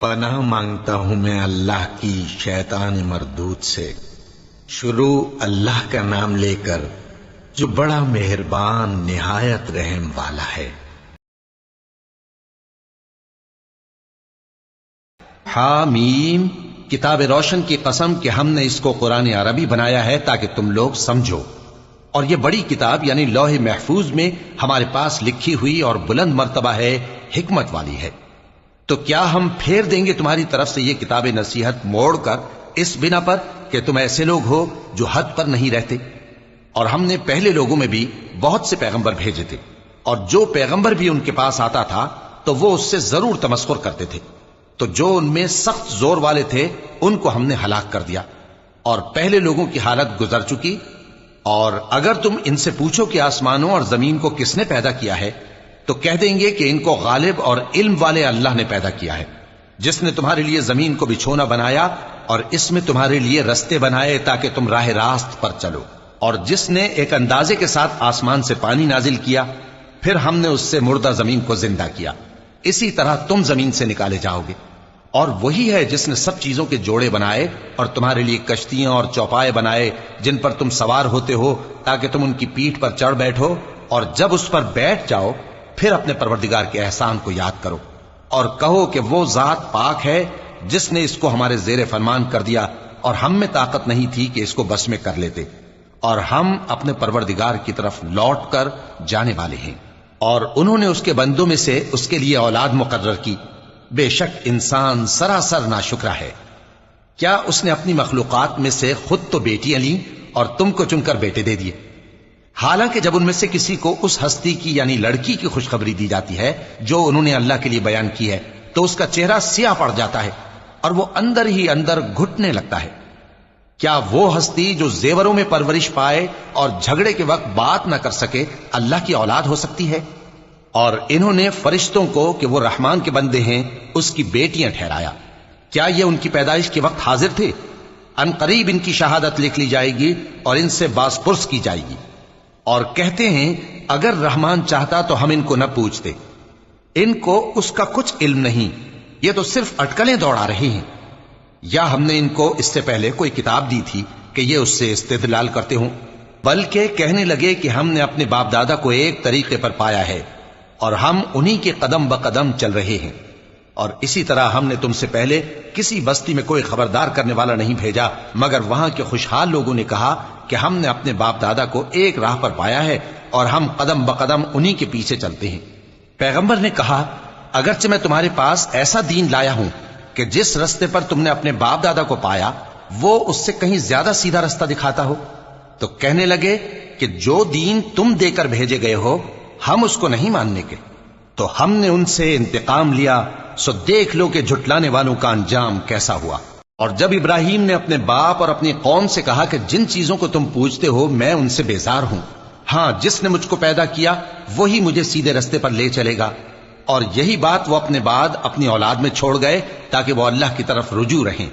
پناہ مانگتا ہوں میں اللہ کی شیطان مردود سے۔ شروع اللہ کا نام لے کر جو بڑا مہربان نہایت رحم والا ہے۔ حامیم، کتاب روشن کی قسم کہ ہم نے اس کو قرآن عربی بنایا ہے تاکہ تم لوگ سمجھو، اور یہ بڑی کتاب یعنی لوح محفوظ میں ہمارے پاس لکھی ہوئی اور بلند مرتبہ ہے، حکمت والی ہے۔ تو کیا ہم پھیر دیں گے تمہاری طرف سے یہ کتاب نصیحت موڑ کر اس بنا پر کہ تم ایسے لوگ ہو جو حد پر نہیں رہتے؟ اور ہم نے پہلے لوگوں میں بھی بہت سے پیغمبر بھیجے تھے، اور جو پیغمبر بھی ان کے پاس آتا تھا تو وہ اس سے ضرور تمسخر کرتے تھے، تو جو ان میں سخت زور والے تھے ان کو ہم نے ہلاک کر دیا، اور پہلے لوگوں کی حالت گزر چکی۔ اور اگر تم ان سے پوچھو کہ آسمانوں اور زمین کو کس نے پیدا کیا ہے، تو کہہ دیں گے کہ ان کو غالب اور علم والے اللہ نے پیدا کیا ہے، جس نے تمہارے لیے زمین کو بچھونا بنایا اور اس میں تمہارے لیے رستے بنائے تاکہ تم راہ راست پر چلو، اور جس نے ایک اندازے کے ساتھ آسمان سے پانی نازل کیا، پھر ہم نے اس سے مردہ زمین کو زندہ کیا، اسی طرح تم زمین سے نکالے جاؤ گے۔ اور وہی ہے جس نے سب چیزوں کے جوڑے بنائے اور تمہارے لیے کشتیاں اور چوپائے بنائے جن پر تم سوار ہوتے ہو تاکہ تم ان کی پیٹھ پر چڑھ بیٹھو، اور جب اس پر بیٹھ جاؤ پھر اپنے پروردگار کے احسان کو یاد کرو اور کہو کہ وہ ذات پاک ہے جس نے اس کو ہمارے زیر فرمان کر دیا، اور ہم میں طاقت نہیں تھی کہ اس کو بس میں کر لیتے، اور ہم اپنے پروردگار کی طرف لوٹ کر جانے والے ہیں۔ اور انہوں نے اس کے بندوں میں سے اس کے لیے اولاد مقرر کی، بے شک انسان سراسر ناشکرا ہے۔ کیا اس نے اپنی مخلوقات میں سے خود تو بیٹیاں لیں اور تم کو چن کر بیٹے دے دیے؟ حالانکہ جب ان میں سے کسی کو اس ہستی کی یعنی لڑکی کی خوشخبری دی جاتی ہے جو انہوں نے اللہ کے لیے بیان کی ہے تو اس کا چہرہ سیاہ پڑ جاتا ہے اور وہ اندر ہی اندر گھٹنے لگتا ہے۔ کیا وہ ہستی جو زیوروں میں پرورش پائے اور جھگڑے کے وقت بات نہ کر سکے اللہ کی اولاد ہو سکتی ہے؟ اور انہوں نے فرشتوں کو کہ وہ رحمان کے بندے ہیں اس کی بیٹیاں ٹھہرایا۔ کیا یہ ان کی پیدائش کے وقت حاضر تھے؟ ان قریب ان کی شہادت لکھ لی جائے گی اور ان سے باز پرس کی جائے گی۔ اور کہتے ہیں اگر رحمان چاہتا تو ہم ان کو نہ پوچھتے، ان کو اس کا کچھ علم نہیں، یہ تو صرف اٹکلیں دوڑا رہے ہیں۔ یا ہم نے ان کو اس سے پہلے کوئی کتاب دی تھی کہ یہ اس سے استدلال کرتے ہوں؟ بلکہ کہنے لگے کہ ہم نے اپنے باپ دادا کو ایک طریقے پر پایا ہے اور ہم انہی کے قدم بقدم چل رہے ہیں۔ اور اسی طرح ہم نے تم سے پہلے کسی بستی میں کوئی خبردار کرنے والا نہیں بھیجا مگر وہاں کے خوشحال لوگوں نے کہا کہ ہم نے اپنے باپ دادا کو ایک راہ پر پایا ہے اور ہم قدم بقدم انہی کے پیچھے چلتے ہیں۔ پیغمبر نے کہا اگرچہ میں تمہارے پاس ایسا دین لایا ہوں کہ جس رستے پر تم نے اپنے باپ دادا کو پایا وہ اس سے کہیں زیادہ سیدھا رستہ دکھاتا ہو، تو کہنے لگے کہ جو دین تم دے کر بھیجے گئے ہو ہم اس کو نہیں ماننے کے، تو ہم نے ان سے انتقام لیا، سو دیکھ لو کہ جھٹلانے والوں کا انجام کیسا ہوا۔ اور جب ابراہیم نے اپنے باپ اور اپنی قوم سے کہا کہ جن چیزوں کو تم پوجتے ہو میں ان سے بیزار ہوں، ہاں جس نے مجھ کو پیدا کیا وہی مجھے سیدھے رستے پر لے چلے گا، اور یہی بات وہ اپنے بعد اپنی اولاد میں چھوڑ گئے تاکہ وہ اللہ کی طرف رجوع رہیں۔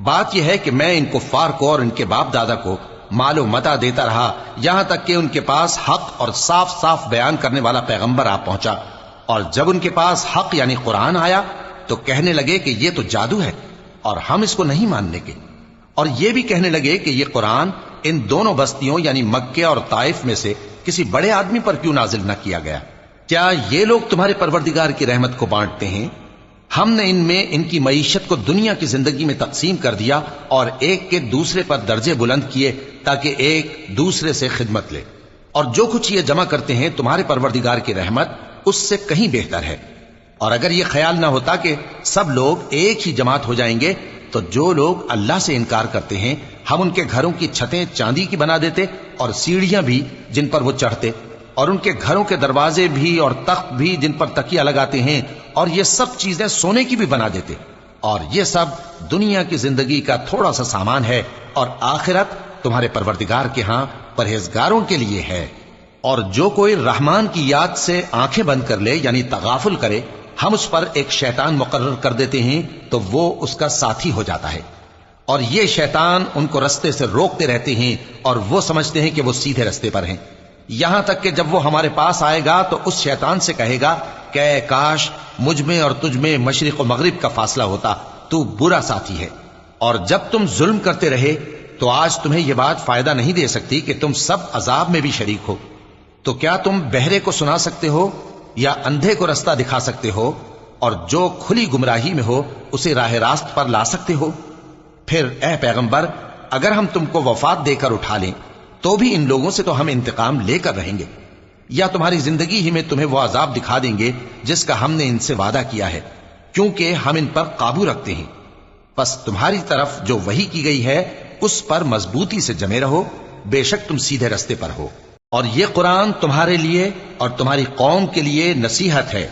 بات یہ ہے کہ میں ان کفار کو اور ان کے باپ دادا کو مال و متاع دیتا رہا یہاں تک کہ ان کے پاس حق اور صاف صاف بیان کرنے والا پیغمبر آ پہنچا، اور جب ان کے پاس حق یعنی قرآن آیا تو کہنے لگے کہ یہ تو جادو ہے اور ہم اس کو نہیں ماننے کے، اور یہ بھی کہنے لگے کہ یہ قرآن ان دونوں بستیوں یعنی مکے اور طائف میں سے کسی بڑے آدمی پر کیوں نازل نہ کیا گیا؟ کیا یہ لوگ تمہارے پروردگار کی رحمت کو بانٹتے ہیں؟ ہم نے ان میں ان کی معیشت کو دنیا کی زندگی میں تقسیم کر دیا اور ایک کے دوسرے پر درجے بلند کیے تاکہ ایک دوسرے سے خدمت لے، اور جو کچھ یہ جمع کرتے ہیں تمہارے پروردگار کی رحمت اس سے کہیں بہتر ہے۔ اور اگر یہ خیال نہ ہوتا کہ سب لوگ ایک ہی جماعت ہو جائیں گے تو جو لوگ اللہ سے انکار کرتے ہیں ہم ان کے گھروں کی چھتیں چاندی کی بنا دیتے اور سیڑھیاں بھی جن پر وہ چڑھتے، اور ان کے گھروں کے دروازے بھی اور تخت بھی جن پر تکیہ لگاتے ہیں، اور یہ سب چیزیں سونے کی بھی بنا دیتے، اور یہ سب دنیا کی زندگی کا تھوڑا سا سامان ہے، اور آخرت تمہارے پروردگار کے ہاں پرہیزگاروں کے لیے ہے۔ اور جو کوئی رحمان کی یاد سے آنکھیں بند کر لے یعنی تغافل کرے ہم اس پر ایک شیطان مقرر کر دیتے ہیں تو وہ اس کا ساتھی ہو جاتا ہے، اور یہ شیطان ان کو رستے سے روکتے رہتے ہیں اور وہ سمجھتے ہیں کہ وہ سیدھے رستے پر ہیں، یہاں تک کہ جب وہ ہمارے پاس آئے گا تو اس شیطان سے کہے گا کہ اے کاش مجھ میں اور تجھ میں مشرق و مغرب کا فاصلہ ہوتا، تو برا ساتھی ہے۔ اور جب تم ظلم کرتے رہے تو آج تمہیں یہ بات فائدہ نہیں دے سکتی کہ تم سب عذاب میں بھی شریک ہو۔ تو کیا تم بہرے کو سنا سکتے ہو یا اندھے کو رستہ دکھا سکتے ہو، اور جو کھلی گمراہی میں ہو اسے راہ راست پر لا سکتے ہو؟ پھر اے پیغمبر، اگر ہم تم کو وفات دے کر اٹھا لیں تو بھی ان لوگوں سے تو ہم انتقام لے کر رہیں گے، یا تمہاری زندگی ہی میں تمہیں وہ عذاب دکھا دیں گے جس کا ہم نے ان سے وعدہ کیا ہے، کیونکہ ہم ان پر قابو رکھتے ہیں۔ پس تمہاری طرف جو وحی کی گئی ہے اس پر مضبوطی سے جمے رہو، بے شک تم سیدھے رستے پر ہو۔ اور یہ قرآن تمہارے لیے اور تمہاری قوم کے لیے نصیحت ہے،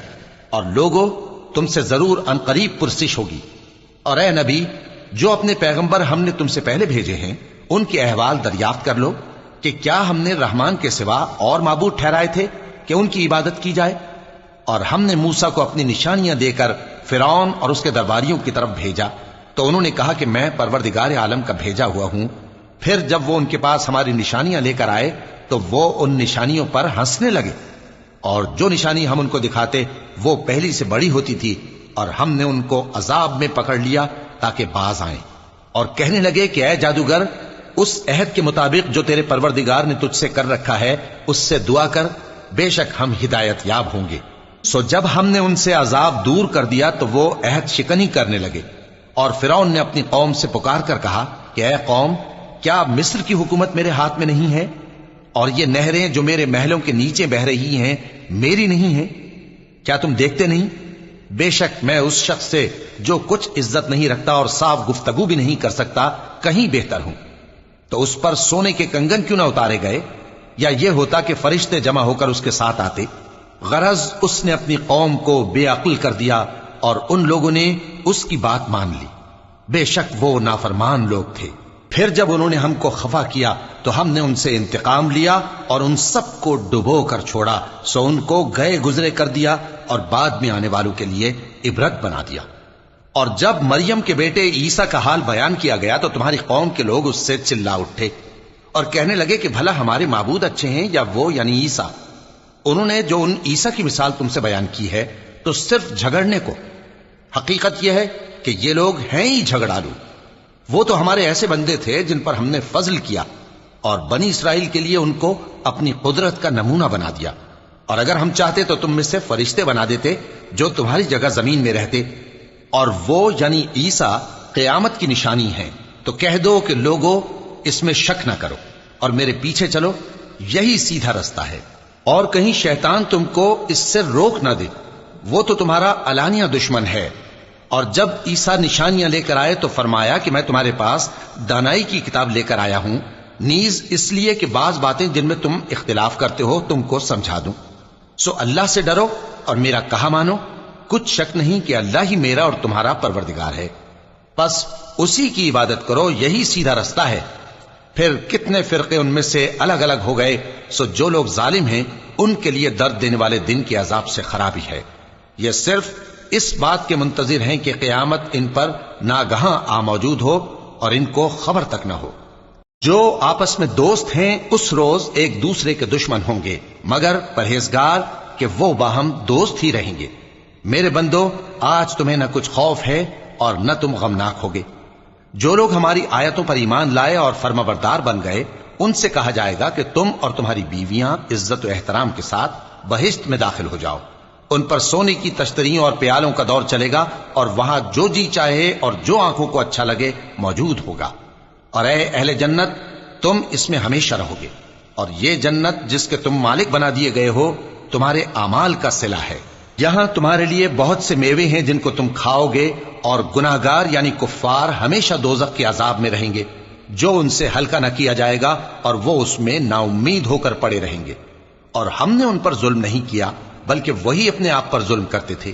اور لوگوں تم سے ضرور عنقریب پرسش ہوگی۔ اور اے نبی، جو اپنے پیغمبر ہم نے تم سے پہلے بھیجے ہیں ان کے احوال دریافت کر لو کہ کیا ہم نے رحمان کے سوا اور معبود ٹھہرائے تھے کہ ان کی عبادت کی جائے؟ اور ہم نے موسیٰ کو اپنی نشانیاں دے کر فرعون اور اس کے درباریوں کی طرف بھیجا، تو انہوں نے کہا کہ میں پروردگار عالم کا بھیجا ہوا ہوں۔ پھر جب وہ ان کے پاس ہماری نشانیاں لے کر آئے تو وہ ان نشانیوں پر ہنسنے لگے، اور جو نشانی ہم ان کو دکھاتے وہ پہلی سے بڑی ہوتی تھی، اور ہم نے ان کو عذاب میں پکڑ لیا تاکہ باز آئیں، اور کہنے لگے کہ اے جادوگر، اس عہد کے مطابق جو تیرے پروردگار نے تجھ سے کر رکھا ہے اس سے دعا کر، بے شک ہم ہدایت یاب ہوں گے۔ سو جب ہم نے ان سے عذاب دور کر دیا تو وہ عہد شکنی کرنے لگے، اور فرعون نے اپنی قوم سے پکار کر کہا کہ اے قوم، کیا مصر کی حکومت میرے ہاتھ میں نہیں ہے؟ اور یہ نہریں جو میرے محلوں کے نیچے بہ رہی ہیں میری نہیں ہیں؟ کیا تم دیکھتے نہیں؟ بے شک میں اس شخص سے جو کچھ عزت نہیں رکھتا اور صاف گفتگو بھی نہیں کر سکتا کہیں بہتر ہوں۔ تو اس پر سونے کے کنگن کیوں نہ اتارے گئے، یا یہ ہوتا کہ فرشتے جمع ہو کر اس کے ساتھ آتے؟ غرض اس نے اپنی قوم کو بے عقل کر دیا، اور ان لوگوں نے اس کی بات مان لی، بے شک وہ نافرمان لوگ تھے۔ پھر جب انہوں نے ہم کو خفا کیا تو ہم نے ان سے انتقام لیا اور ان سب کو ڈبو کر چھوڑا، سو ان کو گئے گزرے کر دیا اور بعد میں آنے والوں کے لیے عبرت بنا دیا۔ اور جب مریم کے بیٹے عیسیٰ کا حال بیان کیا گیا تو تمہاری قوم کے لوگ اس سے چلا اٹھے اور کہنے لگے کہ بھلا ہمارے معبود اچھے ہیں یا وہ یعنی عیسیٰ؟ انہوں نے جو ان عیسیٰ کی مثال تم سے بیان کی ہے تو صرف جھگڑنے کو، حقیقت یہ ہے کہ یہ لوگ ہیں ہی جھگڑالو۔ وہ تو ہمارے ایسے بندے تھے جن پر ہم نے فضل کیا، اور بنی اسرائیل کے لیے ان کو اپنی قدرت کا نمونہ بنا دیا، اور اگر ہم چاہتے تو تم میں سے فرشتے بنا دیتے جو تمہاری جگہ زمین میں رہتے، اور وہ یعنی عیسیٰ قیامت کی نشانی ہیں۔ تو کہہ دو کہ لوگوں اس میں شک نہ کرو اور میرے پیچھے چلو، یہی سیدھا رستہ ہے، اور کہیں شیطان تم کو اس سے روک نہ دے، وہ تو تمہارا علانیہ دشمن ہے۔ اور جب عیسیٰ نشانیاں لے کر آئے تو فرمایا کہ میں تمہارے پاس دانائی کی کتاب لے کر آیا ہوں، نیز اس لیے کہ بعض باتیں جن میں تم اختلاف کرتے ہو تم کو سمجھا دوں۔ سو اللہ سے ڈرو اور میرا کہا مانو، کچھ شک نہیں کہ اللہ ہی میرا اور تمہارا پروردگار ہے، بس اسی کی عبادت کرو، یہی سیدھا رستہ ہے۔ پھر کتنے فرقے ان میں سے الگ الگ ہو گئے، سو جو لوگ ظالم ہیں ان کے لیے درد دینے والے دن کے عذاب سے خرابی ہے۔ یہ صرف اس بات کے منتظر ہیں کہ قیامت ان پر ناگہاں آ موجود ہو اور ان کو خبر تک نہ ہو۔ جو آپس میں دوست ہیں اس روز ایک دوسرے کے دشمن ہوں گے، مگر پرہیزگار کہ وہ باہم دوست ہی رہیں گے۔ میرے بندو، آج تمہیں نہ کچھ خوف ہے اور نہ تم غمناک ہوگے۔ جو لوگ ہماری آیتوں پر ایمان لائے اور فرمانبردار بن گئے ان سے کہا جائے گا کہ تم اور تمہاری بیویاں عزت و احترام کے ساتھ بہشت میں داخل ہو جاؤ۔ ان پر سونے کی تشتریوں اور پیالوں کا دور چلے گا، اور وہاں جو جی چاہے اور جو آنکھوں کو اچھا لگے موجود ہوگا۔ اور اے اہل جنت، تم اس میں ہمیشہ رہو گے، اور یہ جنت جس کے تم مالک بنا دیے گئے ہو تمہارے اعمال کا صلہ ہے۔ یہاں تمہارے لیے بہت سے میوے ہیں جن کو تم کھاؤ گے، اور گناہگار یعنی کفار ہمیشہ دوزخ کے عذاب میں رہیں گے، جو ان سے ہلکا نہ کیا جائے گا، اور وہ اس میں نا امید ہو کر پڑے رہیں گے۔ اور ہم نے ان پر ظلم نہیں کیا بلکہ وہی اپنے آپ پر ظلم کرتے تھے۔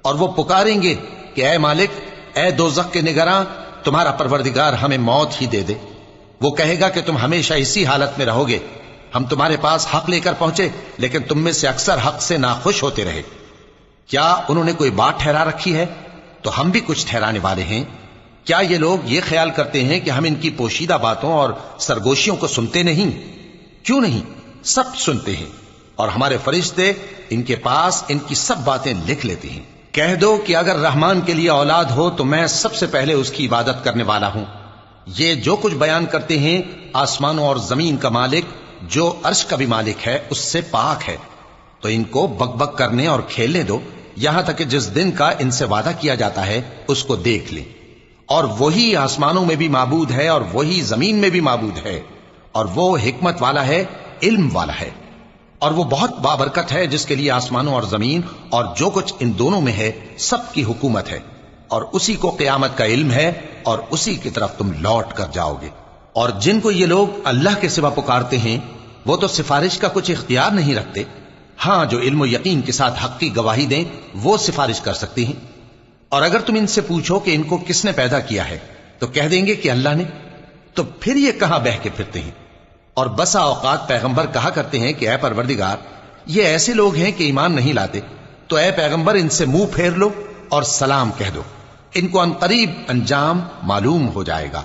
اور وہ پکاریں گے کہ اے مالک، اے دوزخ کے نگراں، تمہارا پروردگار ہمیں موت ہی دے دے۔ وہ کہے گا کہ تم ہمیشہ اسی حالت میں رہو گے، ہم تمہارے پاس حق لے کر پہنچے لیکن تم میں سے اکثر حق سے ناخوش ہوتے رہے۔ کیا انہوں نے کوئی بات ٹھہرا رکھی ہے؟ تو ہم بھی کچھ ٹھہرانے والے ہیں۔ کیا یہ لوگ یہ خیال کرتے ہیں کہ ہم ان کی پوشیدہ باتوں اور سرگوشیوں کو سنتے نہیں؟ کیوں نہیں، سب سنتے ہیں، اور ہمارے فرشتے ان کے پاس ان کی سب باتیں لکھ لیتے ہیں۔ کہہ دو کہ اگر رحمان کے لیے اولاد ہو تو میں سب سے پہلے اس کی عبادت کرنے والا ہوں۔ یہ جو کچھ بیان کرتے ہیں آسمانوں اور زمین کا مالک جو عرش کا بھی مالک ہے اس سے پاک ہے، تو ان کو بک بک کرنے اور کھیلنے دو یہاں تک کہ جس دن کا ان سے وعدہ کیا جاتا ہے اس کو دیکھ لیں۔ اور وہی آسمانوں میں بھی معبود ہے اور وہی زمین میں بھی معبود ہے، اور وہ حکمت والا ہے، علم والا ہے، اور وہ بہت بابرکت ہے جس کے لیے آسمانوں اور زمین اور جو کچھ ان دونوں میں ہے سب کی حکومت ہے، اور اسی کو قیامت کا علم ہے اور اسی کی طرف تم لوٹ کر جاؤ گے۔ اور جن کو یہ لوگ اللہ کے سوا پکارتے ہیں وہ تو سفارش کا کچھ اختیار نہیں رکھتے، ہاں جو علم و یقین کے ساتھ حق کی گواہی دیں وہ سفارش کر سکتی ہیں۔ اور اگر تم ان سے پوچھو کہ ان کو کس نے پیدا کیا ہے تو کہہ دیں گے کہ اللہ نے، تو پھر یہ کہاں بہہ کے پھرتے ہیں۔ اور بسا اوقات پیغمبر کہا کرتے ہیں کہ اے پروردگار یہ ایسے لوگ ہیں کہ ایمان نہیں لاتے، تو اے پیغمبر ان سے منہ پھیر لو اور سلام کہہ دو، ان کو عنقریب انجام معلوم ہو جائے گا۔